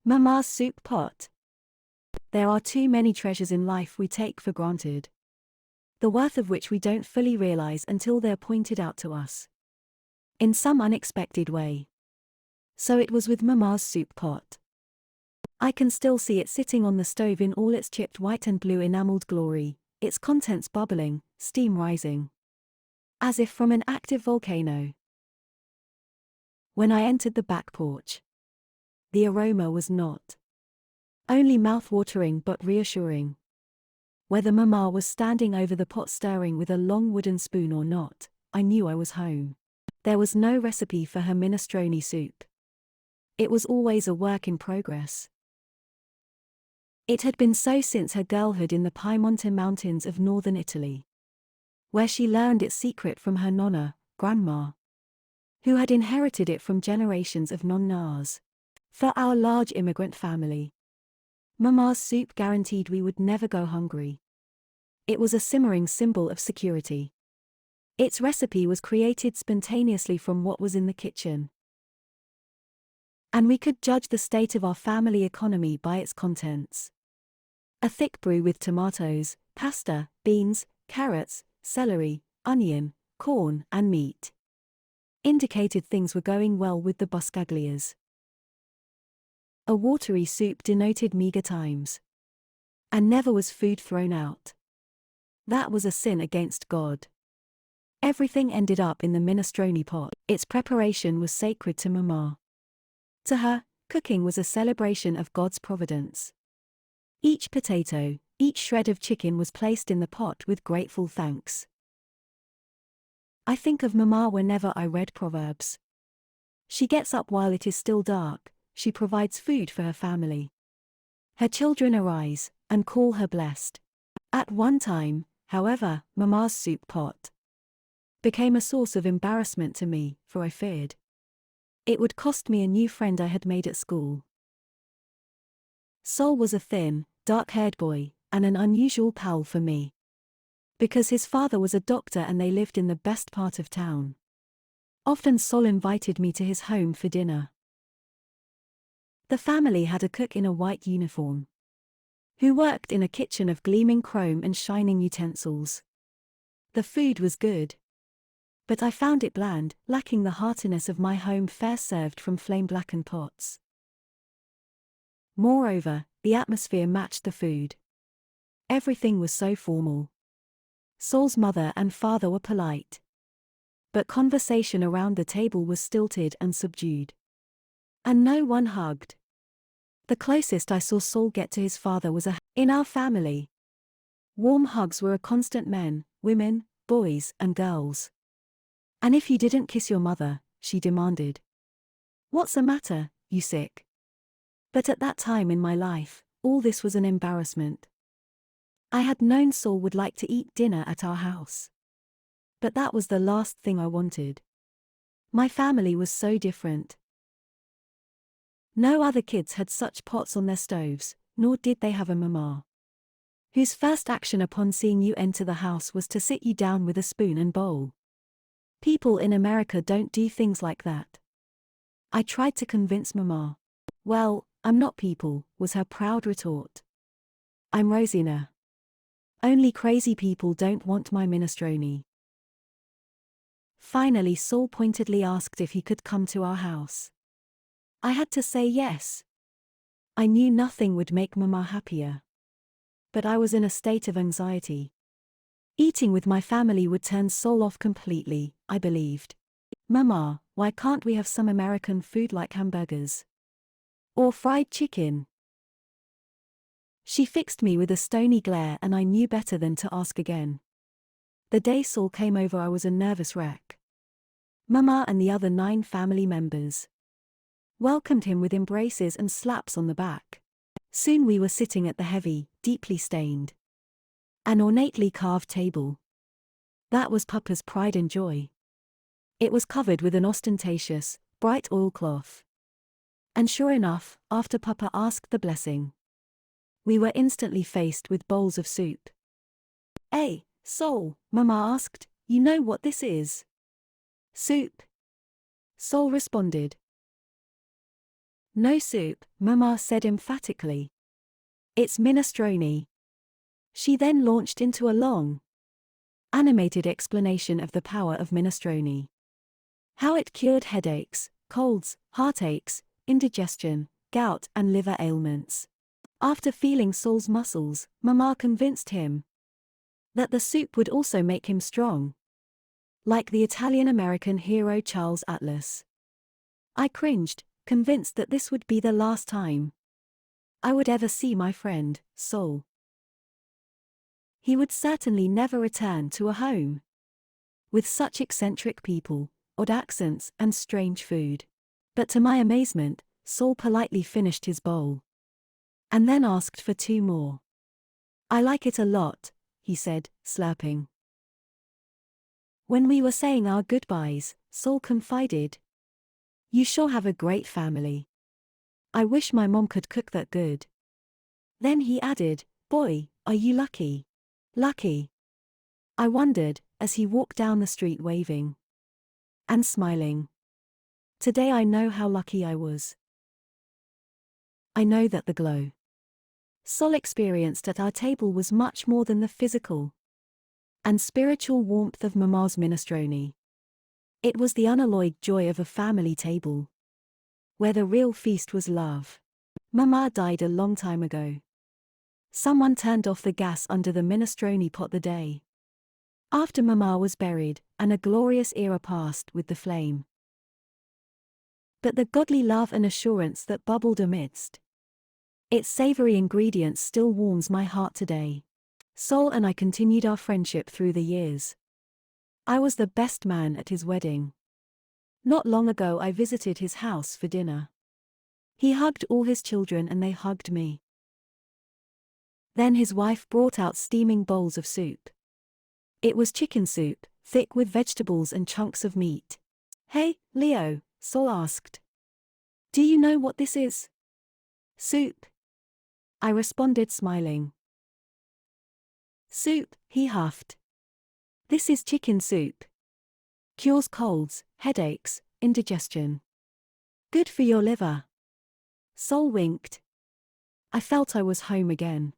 Mama's soup pot. There are too many treasures in life we take for granted, the worth of which we don't fully realize until they're pointed out to us in some unexpected way. So it was with Mama's soup pot. I can still see it sitting on the stove in all its chipped white and blue enameled glory, its contents bubbling, steam rising, as if from an active volcano. When I entered the back porch, the aroma was not only mouth-watering but reassuring. Whether Mama was standing over the pot stirring with a long wooden spoon or not, I knew I was home. There was no recipe for her minestrone soup. It was always a work in progress. It had been so since her girlhood in the Piemonte mountains of northern Italy, where she learned its secret from her nonna, grandma, who had inherited it from generations of nonnas. For our large immigrant family, Mama's soup guaranteed we would never go hungry. It was a simmering symbol of security. Its recipe was created spontaneously from what was in the kitchen, and we could judge the state of our family economy by its contents. A thick brew with tomatoes, pasta, beans, carrots, celery, onion, corn, and meat indicated things were going well with the Buscaglias. A watery soup denoted meager times. And never was food thrown out. That was a sin against God. Everything ended up in the minestrone pot. Its preparation was sacred to Mama. To her, cooking was a celebration of God's providence. Each potato, each shred of chicken was placed in the pot with grateful thanks. I think of Mama whenever I read Proverbs. She gets up while it is still dark, she provides food for her family. Her children arise and call her blessed. At one time, however, Mama's soup pot became a source of embarrassment to me, for I feared it would cost me a new friend I had made at school. Sol was a thin, dark-haired boy, and an unusual pal for me, because his father was a doctor and they lived in the best part of town. Often Sol invited me to his home for dinner. The family had a cook in a white uniform, who worked in a kitchen of gleaming chrome and shining utensils. The food was good, but I found it bland, lacking the heartiness of my home fare served from flame-blackened pots. Moreover, the atmosphere matched the food. Everything was so formal. Sol's mother and father were polite, but conversation around the table was stilted and subdued. And no one hugged. The closest I saw Sol get to his father was in our family. Warm hugs were a constant, men, women, boys, and girls. And if you didn't kiss your mother, she demanded, "What's the matter, you sick?" But at that time in my life, all this was an embarrassment. I had known Sol would like to eat dinner at our house, but that was the last thing I wanted. My family was so different. No other kids had such pots on their stoves, nor did they have a mama whose first action upon seeing you enter the house was to sit you down with a spoon and bowl. People in America don't do things like that. I tried to convince Mama. "Well, I'm not people," was her proud retort. "I'm Rosina. Only crazy people don't want my minestrone." Finally, Sol pointedly asked if he could come to our house. I had to say yes. I knew nothing would make Mama happier, but I was in a state of anxiety. Eating with my family would turn Sol off completely, I believed. "Mama, why can't we have some American food like hamburgers? Or fried chicken?" She fixed me with a stony glare and I knew better than to ask again. The day Sol came over I was a nervous wreck. Mama and the other 9 family members welcomed him with embraces and slaps on the back. Soon we were sitting at the heavy, deeply stained, an ornately carved table. That was Papa's pride and joy. It was covered with an ostentatious, bright oilcloth. And sure enough, after Papa asked the blessing, we were instantly faced with bowls of soup. "Hey, Sol," Mama asked, "you know what this is?" "Soup," Sol responded. No soup, Mama said emphatically. It's minestrone. She then launched into a long, animated explanation of the power of minestrone. How it cured headaches, colds, heartaches, indigestion, gout and liver ailments. After feeling Saul's muscles, Mama convinced him that the soup would also make him strong, like the Italian-American hero Charles Atlas. I cringed, convinced that this would be the last time I would ever see my friend, Saul. He would certainly never return to a home with such eccentric people, odd accents and strange food. But to my amazement, Saul politely finished his bowl and then asked for 2 more. I like it a lot, he said, slurping. When we were saying our goodbyes, Saul confided, "You sure have a great family. I wish my mom could cook that good." Then he added, "Boy, are you lucky." Lucky? I wondered, as he walked down the street waving and smiling. Today I know how lucky I was. I know that the glow Saul experienced at our table was much more than the physical and spiritual warmth of Mama's minestrone. It was the unalloyed joy of a family table, where the real feast was love. Mama died a long time ago. Someone turned off the gas under the minestrone pot the day after Mama was buried, and a glorious era passed with the flame. But the godly love and assurance that bubbled amidst its savory ingredients still warms my heart today. Saul and I continued our friendship through the years. I was the best man at his wedding. Not long ago I visited his house for dinner. He hugged all his children and they hugged me. Then his wife brought out steaming bowls of soup. It was chicken soup, thick with vegetables and chunks of meat. "Hey, Leo," Saul asked. "Do you know what this is?" "Soup," I responded, smiling. "Soup," he huffed. "This is chicken soup. Cures colds, headaches, indigestion. Good for your liver." Saul winked. I felt I was home again.